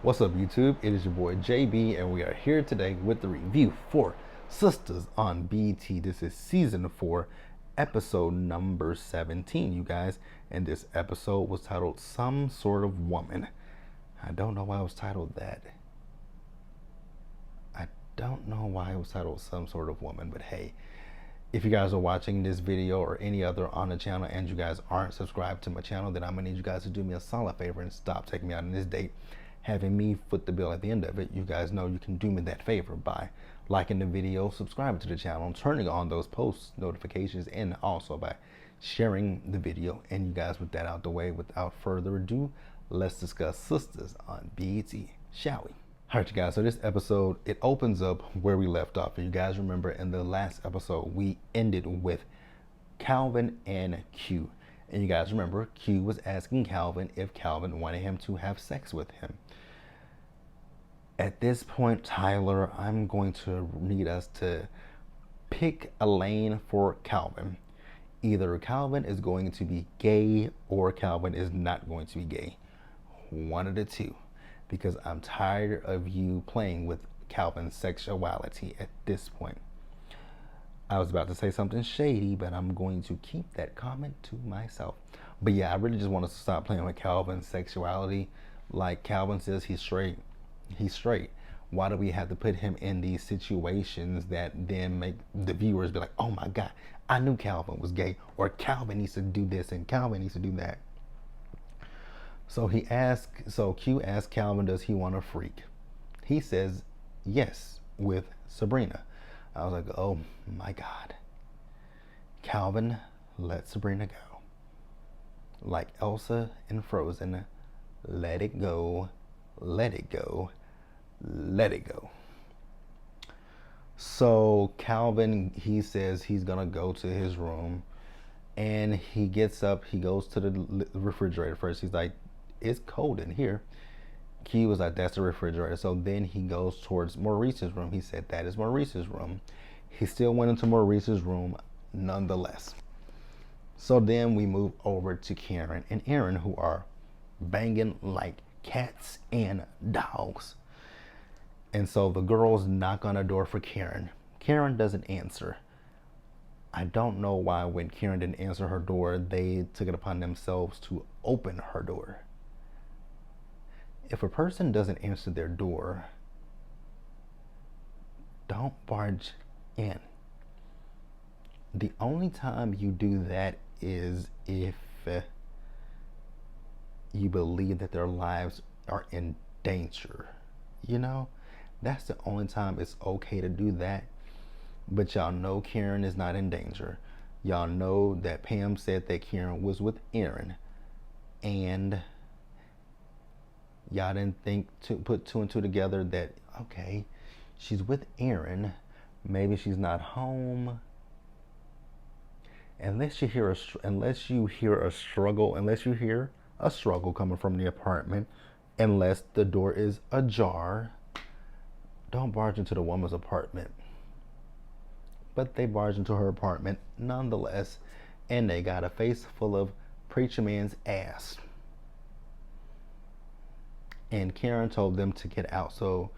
What's up, YouTube? It is your boy JB, and we are here today with the review for Sistas on BT. This is season 4, episode number 17, you guys. And this episode was titled Some Sort of Woman. I don't know why it was titled that. I don't know why it was titled Some Sort of Woman, but hey. If you guys are watching this video or any other on the channel and you guys aren't subscribed to my channel, then I'm gonna need you guys to do me a solid favor and stop taking me out on this date, having me foot the bill at the end of it. You guys know you can do me that favor by liking the video, subscribing to the channel, turning on those post notifications, and also by sharing the video. And you guys, with that out the way, without further ado, let's discuss Sistas on BET, shall we? Alright, you guys, so this episode, it opens up where we left off. And you guys remember in the last episode, we ended with Calvin and Q. And you guys remember, Q was asking Calvin if Calvin wanted him to have sex with him. At this point, Tyler, I'm going to need us to pick a lane for Calvin. Either Calvin is going to be gay or Calvin is not going to be gay. One of the two. Because I'm tired of you playing with Calvin's sexuality at this point. I was about to say something shady, but I'm going to keep that comment to myself. But yeah, I really just want us to stop playing with Calvin's sexuality. Like Calvin says he's straight. He's straight. Why do we have to put him in these situations that then make the viewers be like, oh my God, I knew Calvin was gay, or Calvin needs to do this and Calvin needs to do that. So Q asked Calvin, does he want a freak? He says yes, with Sabrina. I was like, oh my God. Calvin, let Sabrina go. Like Elsa in Frozen, let it go, let it go, let it go. So Calvin, he says he's gonna go to his room, and he gets up, he goes to the refrigerator first. He's like, it's cold in here. Q was like, that's the refrigerator. So then he goes towards Maurice's room. He said, that is Maurice's room. He still went into Maurice's room nonetheless. So then we move over to Karen and Aaron, who are banging like cats and dogs. And so the girls knock on a door for Karen. Karen doesn't answer. I don't know why when Karen didn't answer her door, they took it upon themselves to open her door. If a person doesn't answer their door, don't barge in. The only time you do that is if you believe that their lives are in danger. You know, that's the only time it's okay to do that. But y'all know Karen is not in danger. Y'all know that Pam said that Karen was with Aaron. And y'all didn't think to put two and two together that, okay, she's with Aaron. Maybe she's not home. Unless you hear a struggle coming from the apartment, unless the door is ajar, don't barge into the woman's apartment. But they barged into her apartment nonetheless, and they got a face full of preacher man's ass. And Karen told them to get out, so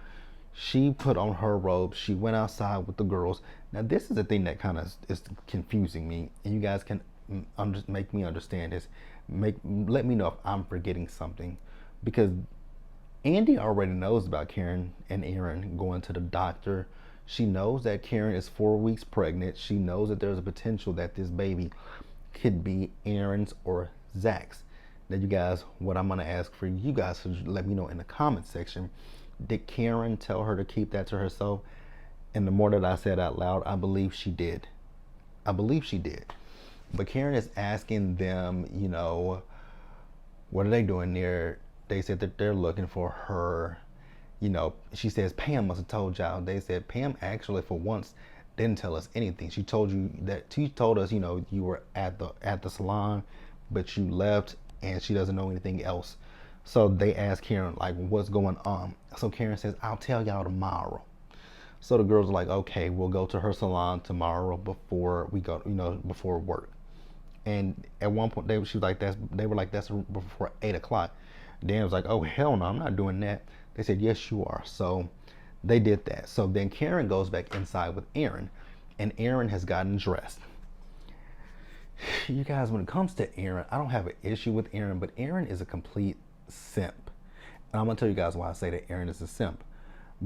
she put on her robe. She went outside with the girls. Now this is the thing that kind of is confusing me, and you guys can make me understand this. Let me know if I'm forgetting something, because Andy already knows about Karen and Aaron going to the doctor. She knows that Karen is 4 weeks pregnant. She knows that there's a potential that this baby could be Aaron's or Zach's. Now, you guys, what I'm going to ask for you guys to let me know in the comment section, did Karen tell her to keep that to herself? And the more that I said out loud, I believe she did. I believe she did. But Karen is asking them, you know, what are they doing there? They said that they're looking for her. You know, she says Pam must have told y'all. They said Pam actually for once didn't tell us anything. She told us, you know, you were at the salon, but you left, and she doesn't know anything else. So they asked Karen, like, what's going on? So Karen says, I'll tell y'all tomorrow. So the girls are like, okay, we'll go to her salon tomorrow before we go, you know, before work. And at one point they were like, that's before 8 o'clock. Dan was like, oh hell no, I'm not doing that. They said, yes, you are. So they did that. So then Karen goes back inside with Aaron, and Aaron has gotten dressed. You guys, when it comes to Aaron, I don't have an issue with Aaron, but Aaron is a complete simp. And I'm going to tell you guys why I say that Aaron is a simp.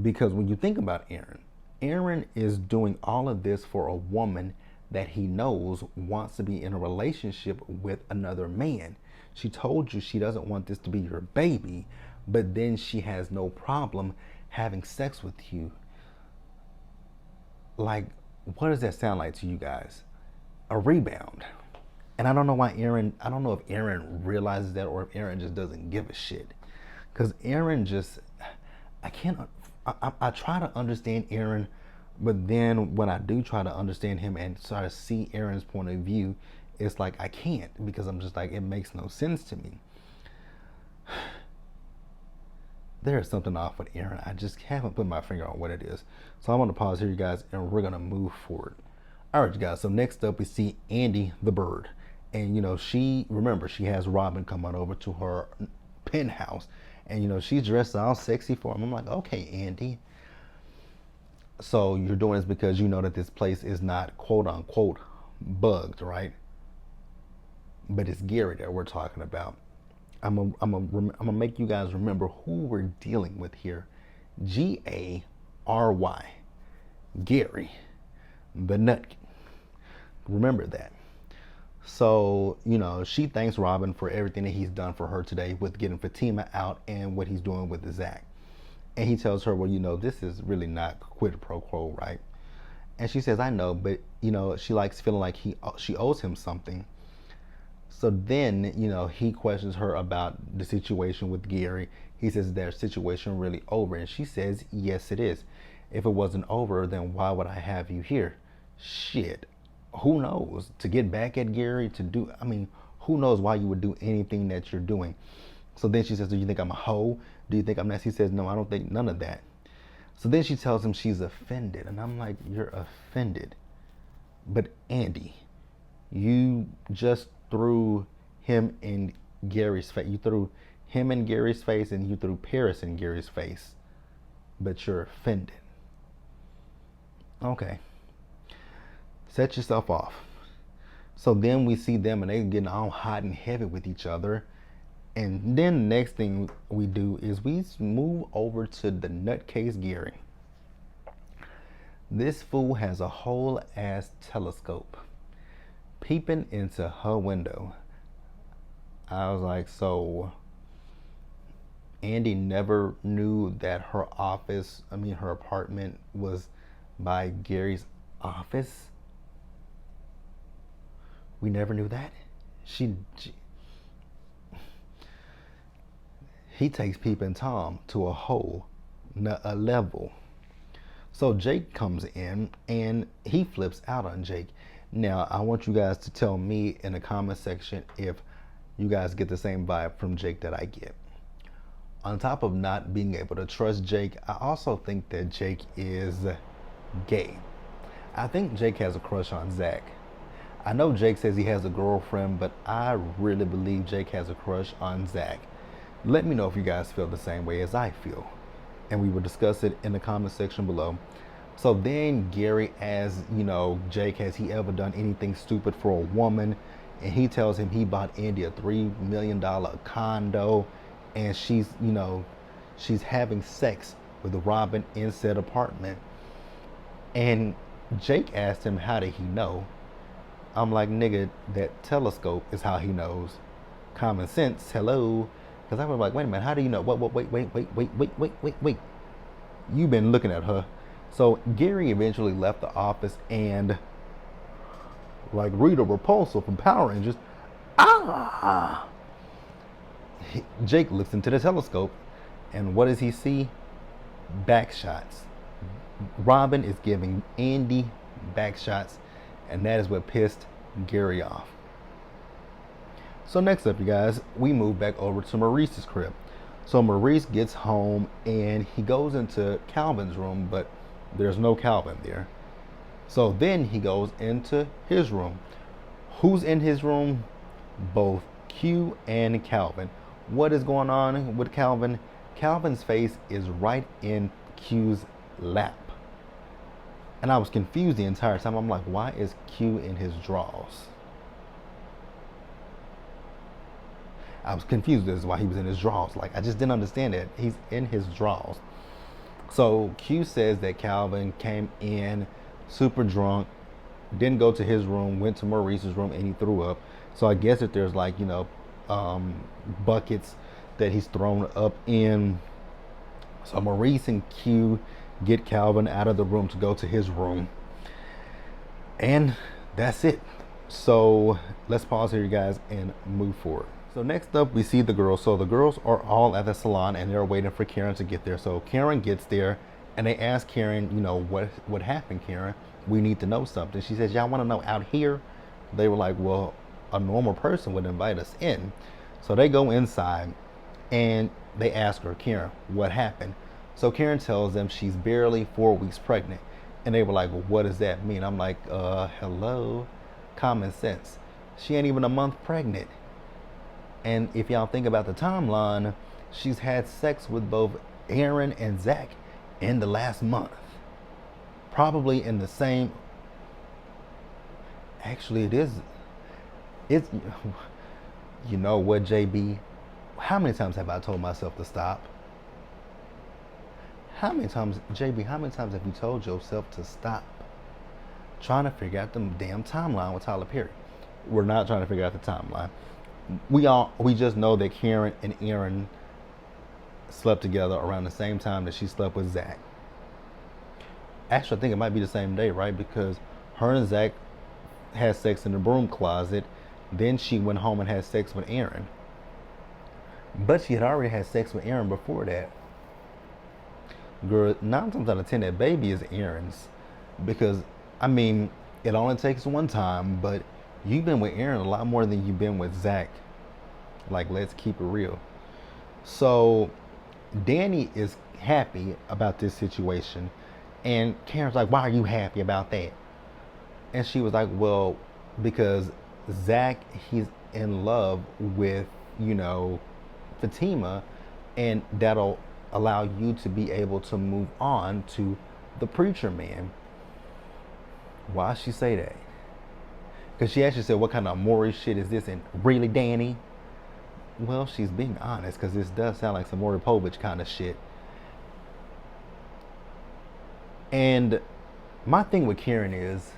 Because when you think about Aaron, Aaron is doing all of this for a woman that he knows wants to be in a relationship with another man. She told you she doesn't want this to be your baby, but then she has no problem having sex with you. Like, what does that sound like to you guys? A rebound. And I don't know why Aaron, I don't know if Aaron realizes that or if Aaron just doesn't give a shit. Because Aaron just, I can't, I try to understand Aaron, but then when I do try to understand him and try to see Aaron's point of view, it's like I can't, because I'm just like, it makes no sense to me. There is something off with Aaron. I just haven't put my finger on what it is. So I'm going to pause here, you guys, and we're going to move forward. All right, you guys. So next up, we see Andy the bird. And, you know, remember, she has Robin come on over to her penthouse. And, you know, she's dressed all sexy for him. I'm like, okay, Andy. So you're doing this because you know that this place is not, quote unquote, bugged, right? But it's Gary that we're talking about. I'm gonna make you guys remember who we're dealing with here. Gary, Gary, the nut. Remember that. So, you know, she thanks Robin for everything that he's done for her today with getting Fatima out and what he's doing with Zach. And he tells her, well, you know, this is really not quid pro quo, right? And she says, I know, but, you know, she likes feeling like she owes him something. So then, you know, he questions her about the situation with Gary. He says, is their situation really over? And she says, yes, it is. If it wasn't over, then why would I have you here? Shit. Who knows? To get back at Gary, who knows why you would do anything that you're doing? So then she says, do you think I'm a hoe? Do you think I'm nasty? He says, no, I don't think none of that. So then she tells him she's offended. And I'm like, you're offended. But Andy, you just threw him in Gary's face. You threw him in Gary's face and you threw Paris in Gary's face. But you're offended. Okay. Set yourself off. So then we see them and they're getting all hot and heavy with each other. And then the next thing we do is we move over to the nutcase Gary. This fool has a whole ass telescope peeping into her window. I was like, so Andy never knew that her apartment was by Gary's office? We never knew that? He takes Peeping Tom to a level. So Jake comes in and he flips out on Jake. Now, I want you guys to tell me in the comment section if you guys get the same vibe from Jake that I get. On top of not being able to trust Jake, I also think that Jake is gay. I think Jake has a crush on Zach. I know Jake says he has a girlfriend, but I really believe Jake has a crush on Zach. Let me know if you guys feel the same way as I feel. And we will discuss it in the comment section below. So then Gary asks, you know, Jake, has he ever done anything stupid for a woman? And he tells him he bought Andy a $3 million condo and she's having sex with Robin in said apartment. And Jake asked him, how did he know? I'm like, nigga, that telescope is how he knows. Common sense, hello. Because I was like, wait a minute, how do you know? Wait. You've been looking at her. So Gary eventually left the office and like Rita Repulsa from Power Rangers. Jake looks into the telescope and what does he see? Back shots. Robin is giving Andy back shots, and that is what pissed Gary off. So next up, you guys, we move back over to Maurice's crib. So Maurice gets home and he goes into Calvin's room, but there's no Calvin there. So then he goes into his room. Who's in his room? Both Q and Calvin. What is going on with Calvin? Calvin's face is right in Q's lap. And I was confused the entire time. I'm like, why is Q in his drawers? I was confused as to why he was in his drawers. Like, I just didn't understand it. He's in his drawers. So Q says that Calvin came in super drunk, didn't go to his room, went to Maurice's room, and he threw up. So I guess that there's like, buckets that he's thrown up in. So Maurice and Q get Calvin out of the room to go to his room. And that's it. So let's pause here, you guys, and move forward. So next up, we see the girls. So the girls are all at the salon, and they're waiting for Karen to get there. So Karen gets there, and they ask Karen, what happened, Karen? We need to know something. She says, y'all want to know out here? They were like, well, a normal person would invite us in. So they go inside, and they ask her, Karen, what happened? So Karen tells them she's barely 4 weeks pregnant. And they were like, well, what does that mean? I'm like, hello, common sense. She ain't even a month pregnant. And if y'all think about the timeline, she's had sex with both Aaron and Zach in the last month. Probably in the same. Actually, it's, you know what, JB? How many times have I told myself to stop? How many times, JB, how many times have you told yourself to stop trying to figure out the damn timeline with Tyler Perry? We're not trying to figure out the timeline. We just know that Karen and Aaron slept together around the same time that she slept with Zach. Actually, I think it might be the same day, right? Because her and Zach had sex in the broom closet. Then she went home and had sex with Aaron. But she had already had sex with Aaron before that. Girl, 9 times out of 10, that baby is Aaron's. Because, it only takes one time, but you've been with Aaron a lot more than you've been with Zach. Like, let's keep it real. So, Danny is happy about this situation. And Karen's like, why are you happy about that? And she was like, well, because Zach, he's in love with, Fatima. And that'll allow you to be able to move on to the preacher man. Why she say that? Because she actually said, what kind of Maury shit is this? And really, Danny? Well, she's being honest, because this does sound like some Maury Povich kind of shit. And my thing with Karen is,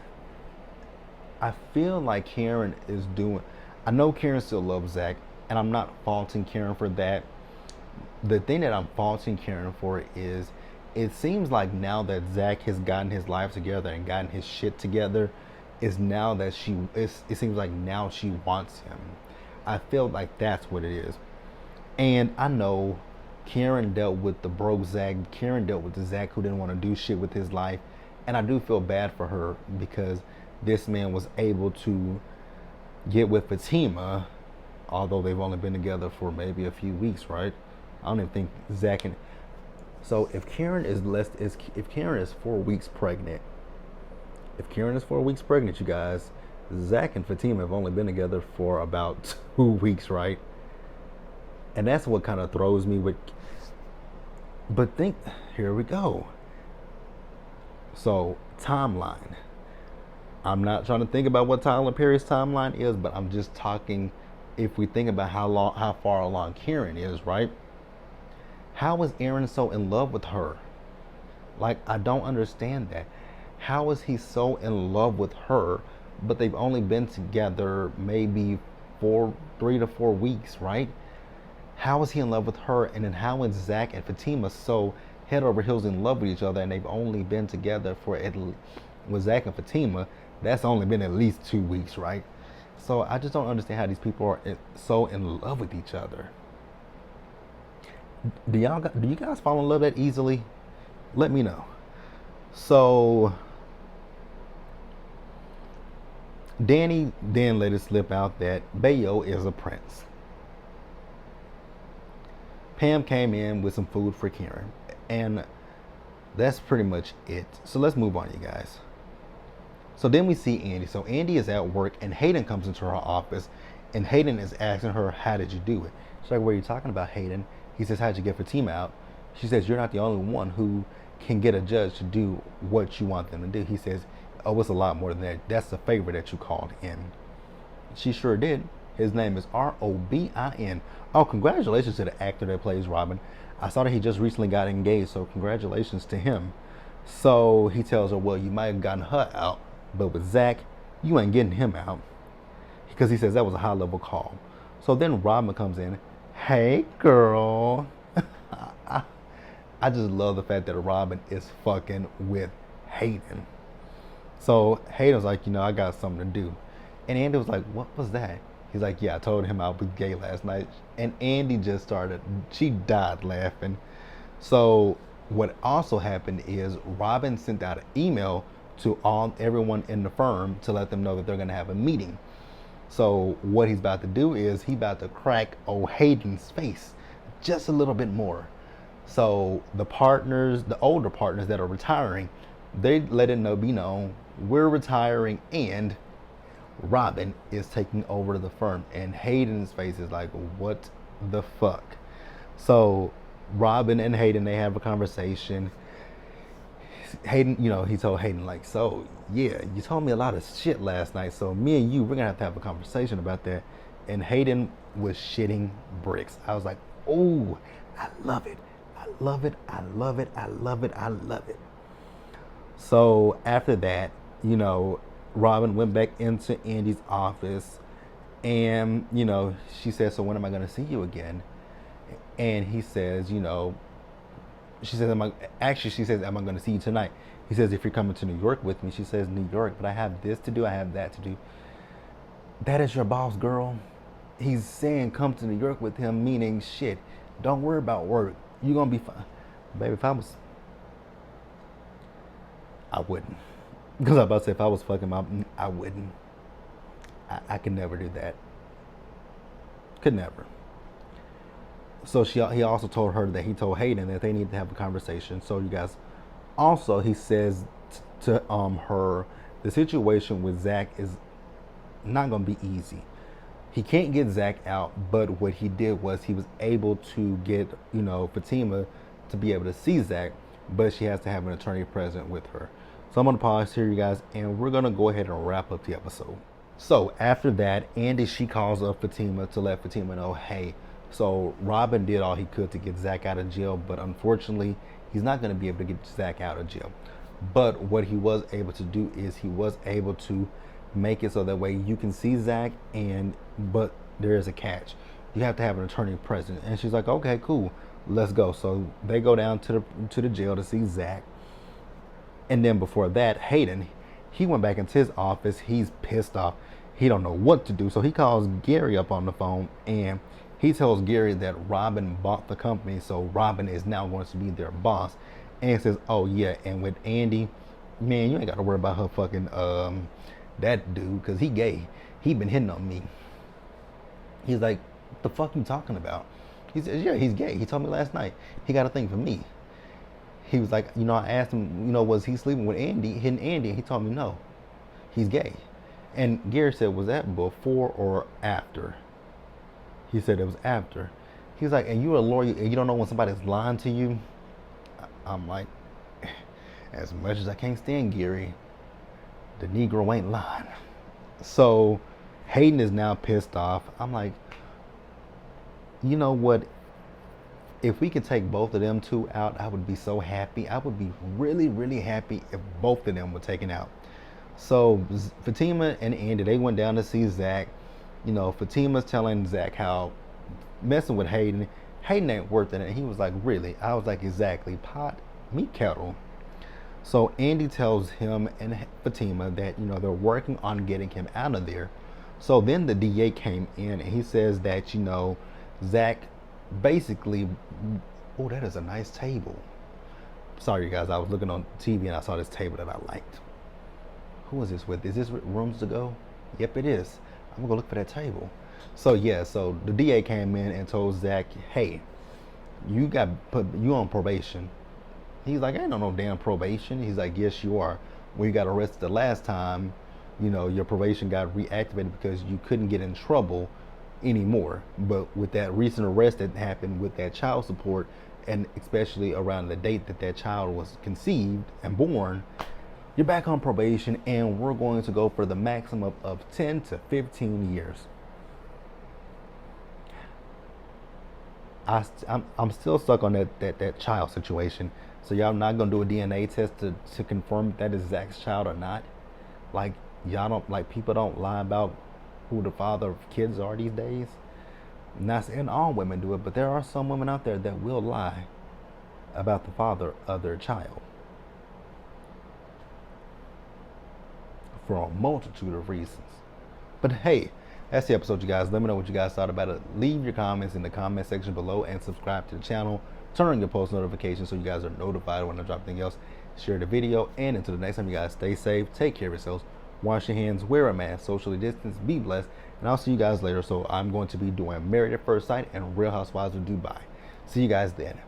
I feel like Karen is doing, I know Karen still loves Zach, and I'm not faulting Karen for that. The thing that I'm faulting Karen for is, it seems like now that Zach has gotten his life together and gotten his shit together, is now that it seems like now she wants him. I feel like that's what it is. And I know Karen dealt with the broke Zach. Karen dealt with the Zach who didn't want to do shit with his life. And I do feel bad for her, because this man was able to get with Fatima, although they've only been together for maybe a few weeks, right? I don't even think Zach and... So if Karen is 4 weeks pregnant, you guys, Zach and Fatima have only been together for about 2 weeks, right? And that's what kind of throws me with. But here we go. So, timeline. I'm not trying to think about what Tyler Perry's timeline is, but I'm just talking, if we think about how far along Karen is, right? How is Aaron so in love with her? Like, I don't understand that. How is he so in love with her, but they've only been together maybe 3 to 4 weeks, right? How is he in love with her? And then how is Zach and Fatima so head over heels in love with each other, and they've only been together with Zach and Fatima, that's only been at least 2 weeks, right? So I just don't understand how these people are so in love with each other. Do you guys fall in love that easily? Let me know. So Danny then let it slip out that Bayo is a prince. Pam came in with some food for Karen, and that's pretty much it. So let's move on, you guys. So then we see Andy. So Andy is at work, and Hayden comes into her office, and Hayden is asking her, how did you do it? She's like, what are you talking about, Hayden? He says, how'd you get Fatima out? She says, you're not the only one who can get a judge to do what you want them to do. He says, oh, it's a lot more than that. That's the favor that you called in. She sure did. His name is Robin. Oh, congratulations to the actor that plays Robin. I saw that he just recently got engaged, so congratulations to him. So he tells her, well, you might have gotten her out, but with Zach, you ain't getting him out. Because he says that was a high level call. So then Robin comes in. Hey, girl. I just love the fact that Robin is fucking with Hayden. So Hayden's like, I got something to do. And Andy was like, what was that? He's like, yeah, I told him I was gay last night. And Andy just she died laughing. So what also happened is Robin sent out an email to everyone in the firm to let them know that they're going to have a meeting. So what he's about to do is he's about to crack old Hayden's face just a little bit more. So the older partners that are retiring, they let it be known, we're retiring and Robin is taking over the firm. And Hayden's face is like, what the fuck? So Robin and Hayden, they have a conversation. Hayden, he told Hayden, like, so, yeah, you told me a lot of shit last night, so me and you, we're going to have a conversation about that. And Hayden was shitting bricks. I was like, oh, I love it. I love it. I love it. I love it. I love it. So after that, Robin went back into Andy's office and, she said, so when am I going to see you again? And he says, she says, am I going to see you tonight? He says, if you're coming to New York with me. She says, New York, but I have this to do. I have that to do. That is your boss, girl. He's saying come to New York with him, meaning shit. Don't worry about work. You're going to be fine. Baby, I wouldn't. Because I'm about to say, if I was fucking I wouldn't. I could never do that. Could never. So he also told her that he told Hayden that they need to have a conversation. So you guys, also he says to her, the situation with Zach is not going to be easy. He can't get Zach out, but what he did was he was able to get, Fatima to be able to see Zach, but she has to have an attorney present with her. So I'm going to pause here, you guys, and we're going to go ahead and wrap up the episode. So after that, Andy, she calls up Fatima to let Fatima know, hey, so Robin did all he could to get Zach out of jail, but unfortunately, he's not going to be able to get Zach out of jail. But what he was able to do is he was able to make it so that way you can see Zach, but there is a catch. You have to have an attorney present. And she's like, okay, cool, let's go. So they go down to the jail to see Zach. And then before that, Hayden, he went back into his office. He's pissed off. He don't know what to do. So he calls Gary up on the phone and he tells Gary that Robin bought the company. So Robin is now going to be their boss. And he says, oh yeah, and with Andy, man, you ain't got to worry about her fucking that dude, because he gay. He been hitting on me. He's like, what the fuck you talking about? He says, yeah, he's gay. He told me last night. He got a thing for me. He was like, I asked him, was he sleeping with Andy, hitting Andy? And he told me no, he's gay. And Gary said, was that before or after? He said it was after. He's like, and you're a lawyer and you don't know when somebody's lying to you? I'm like, as much as I can't stand Gary, the Negro ain't lying. So Hayden is now pissed off. I'm like, you know what? If we could take both of them two out, I would be so happy. I would be really, really happy if both of them were taken out. So Fatima and Andy, they went down to see Zach. Fatima's telling Zach how messing with Hayden ain't worth it. And he was like, really? I was like, exactly. Pot, me kettle. So Andy tells him and Fatima that, they're working on getting him out of there. So then the DA came in and he says that, Zach basically, oh, that is a nice table. Sorry, you guys, I was looking on TV and I saw this table that I liked. Who is this with? Is this Rooms to Go? Yep, it is. I'm gonna go look for that table. So yeah, so the DA came in and told Zach, hey, you on probation. He's like, I ain't on no damn probation. He's like, yes, you are. When you got arrested the last time, your probation got reactivated because you couldn't get in trouble anymore. But with that recent arrest that happened with that child support, and especially around the date that that child was conceived and born, you're back on probation, and we're going to go for the maximum of 10 to 15 years. I'm still stuck on that child situation. So y'all not gonna do a DNA test to confirm that is Zach's child or not? Like, y'all don't, like, people don't lie about who the father of kids are these days. I'm not saying all women do it, but there are some women out there that will lie about the father of their child for a multitude of reasons. But hey, that's the episode, you guys. Let me know what you guys thought about it. Leave your comments in the comment section below and subscribe to the channel. Turn on your post notifications so you guys are notified when I drop anything else. Share the video, and until the next time, you guys stay safe, take care of yourselves, wash your hands, wear a mask, socially distance, be blessed, and I'll see you guys later. So I'm going to be doing Married at First Sight and Real Housewives of Dubai. See you guys then.